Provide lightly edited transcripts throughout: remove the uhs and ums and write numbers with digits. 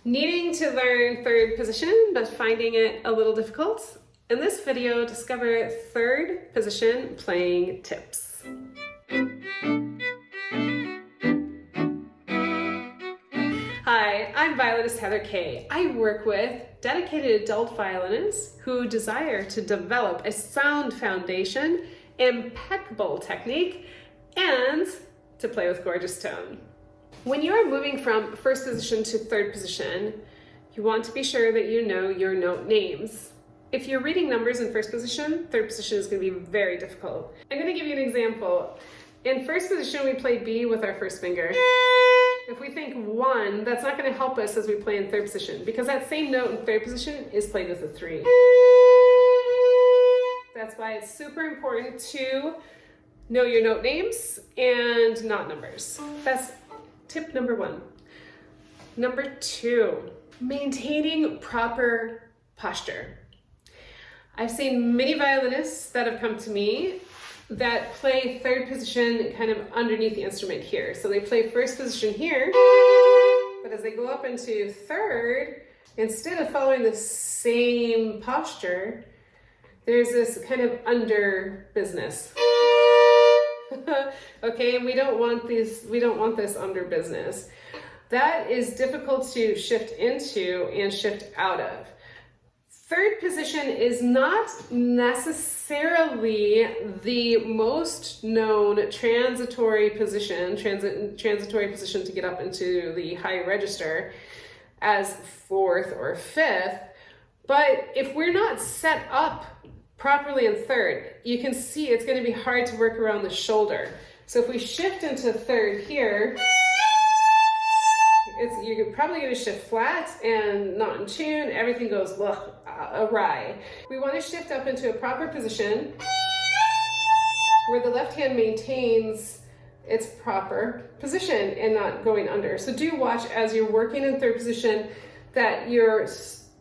Needing to learn third position, but finding it a little difficult? In this video, discover third position playing tips. Hi, I'm violinist Kaye. I work with dedicated adult violinists who desire to develop a sound foundation, impeccable technique, and to play with gorgeous tone. When you are moving from first position to third position, you want to be sure that you know your note names. If you're reading numbers in first position, third position is going to be very difficult. I'm going to give you an example. In first position, we play B with our first finger. If we think 1, that's not going to help us as we play in third position, because that same note in third position is played with a 3. That's why it's super important to know your note names and not numbers. That's tip number 1. Number 2, maintaining proper posture. I've seen many violinists that have come to me that play third position kind of underneath the instrument here. So they play first position here, but as they go up into third, instead of following the same posture, there's this kind of under business. Okay, we don't want this under business. That is difficult to shift into and shift out of. Third position is not necessarily the most known transitory position to get up into the high register as fourth or fifth. But if we're not set up properly in third, you can see it's going to be hard to work around the shoulder. So if we shift into third here, you're probably going to shift flat and not in tune. Everything goes awry. We want to shift up into a proper position where the left hand maintains its proper position and not going under. So do watch as you're working in third position that your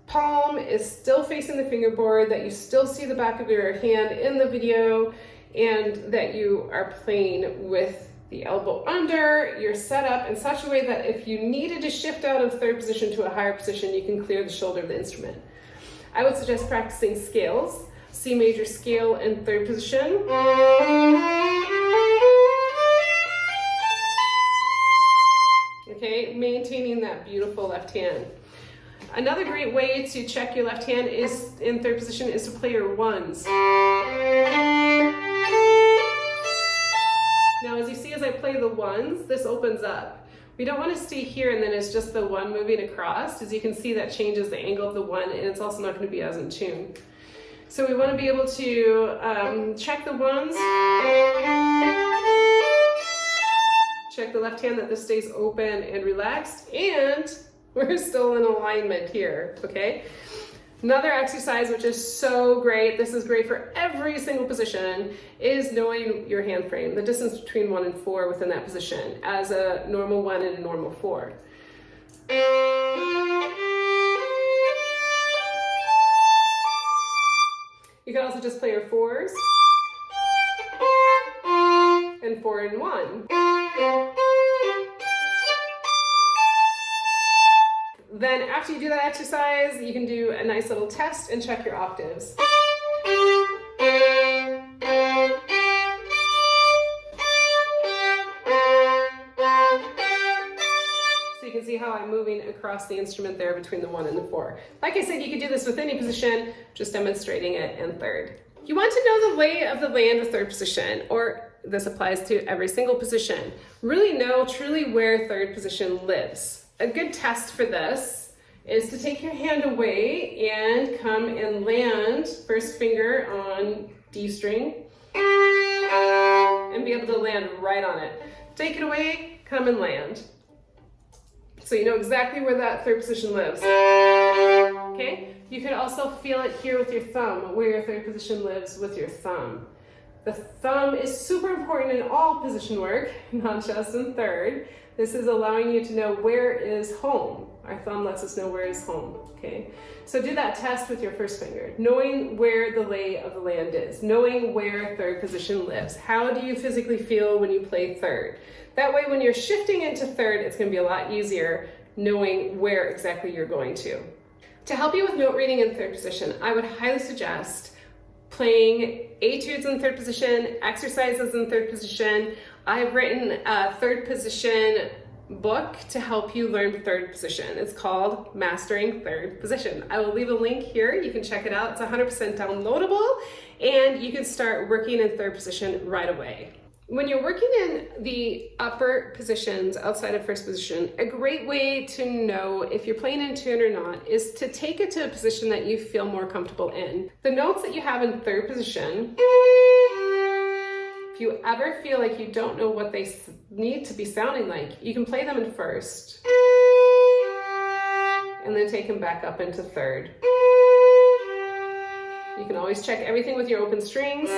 palm is still facing the fingerboard, that you still see the back of your hand in the video, and that you are playing with the elbow under. You're set up in such a way that if you needed to shift out of third position to a higher position, you can clear the shoulder of the instrument. I would suggest practicing scales. C major scale in third position. Okay, maintaining that beautiful left hand. Another great way to check your left hand is in third position is to play your ones. Now, as you see, as I play the ones, this opens up. We don't want to stay here and then it's just the 1 moving across. As you can see, that changes the angle of the 1 and it's also not going to be as in tune. So we want to be able to check the ones. Check the left hand that this stays open and relaxed, and we're still in alignment here, okay? Another exercise which is so great, this is great for every single position, is knowing your hand frame, the distance between 1 and 4 within that position, as a normal 1 and a normal 4. You can also just play your 4s and 4 and 1. Then after you do that exercise, you can do a nice little test and check your octaves. So you can see how I'm moving across the instrument there between the 1 and the 4. Like I said, you can do this with any position, just demonstrating it in third. You want to know the lay of the land of third position, or this applies to every single position. Really know truly where third position lives. A good test for this is to take your hand away and come and land first finger on D string and be able to land right on it. Take it away, come and land. So you know exactly where that third position lives. Okay? You can also feel it here with your thumb, where your third position lives with your thumb. The thumb is super important in all position work, not just in third. This is allowing you to know where is home. Our thumb lets us know where is home, okay? So do that test with your first finger, knowing where the lay of the land is, knowing where third position lives. How do you physically feel when you play third? That way, when you're shifting into third, it's gonna be a lot easier knowing where exactly you're going to. To help you with note reading in third position, I would highly suggest playing etudes in third position, exercises in third position. I've written a third position book to help you learn third position. It's called Mastering Third Position. I will leave a link here. You can check it out. It's 100% downloadable, and you can start working in third position right away. When you're working in the upper positions outside of first position, a great way to know if you're playing in tune or not is to take it to a position that you feel more comfortable in. The notes that you have in third position, if you ever feel like you don't know what they need to be sounding like, you can play them in first and then take them back up into third. You can always check everything with your open strings.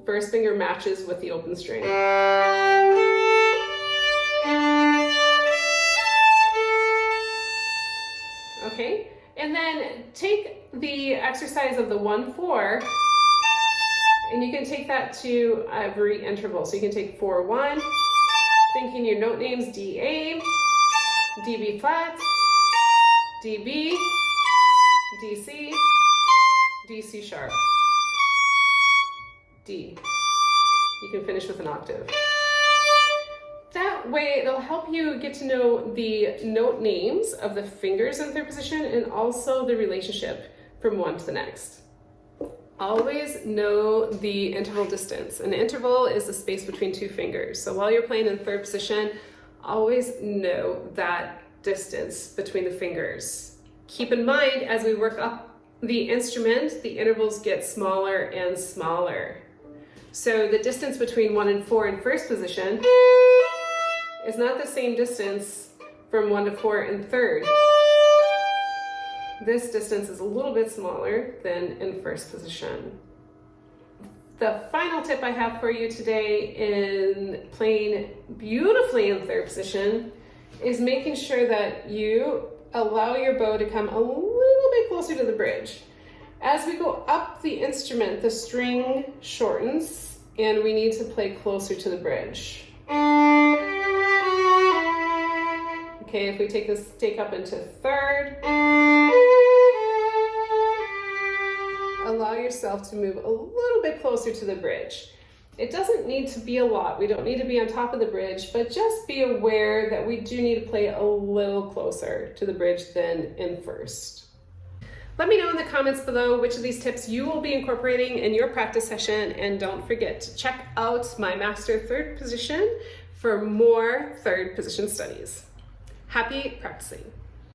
First finger matches with the open string. Okay, and then take the exercise of the 1-4, and you can take that to every interval. So you can take 4-1, thinking your note names D-A, D-B flat, D-B, D-C, D-C sharp, D. You can finish with an octave. That way it'll help you get to know the note names of the fingers in third position and also the relationship from one to the next. Always know the interval distance. An interval is the space between two fingers. So while you're playing in third position, always know that distance between the fingers. Keep in mind, as we work up the instrument, the intervals get smaller and smaller. So the distance between 1 and 4 in first position is not the same distance from 1 to 4 in third. This distance is a little bit smaller than in first position. The final tip I have for you today in playing beautifully in third position is making sure that you allow your bow to come a little bit closer to the bridge. As we go up the instrument, the string shortens and we need to play closer to the bridge. Okay, if we take this take up into third, allow yourself to move a little bit closer to the bridge. It doesn't need to be a lot. We don't need to be on top of the bridge, but just be aware that we do need to play a little closer to the bridge than in first. Let me know in the comments below which of these tips you will be incorporating in your practice session, and don't forget to check out my Master Third Position for more third position studies. Happy practicing.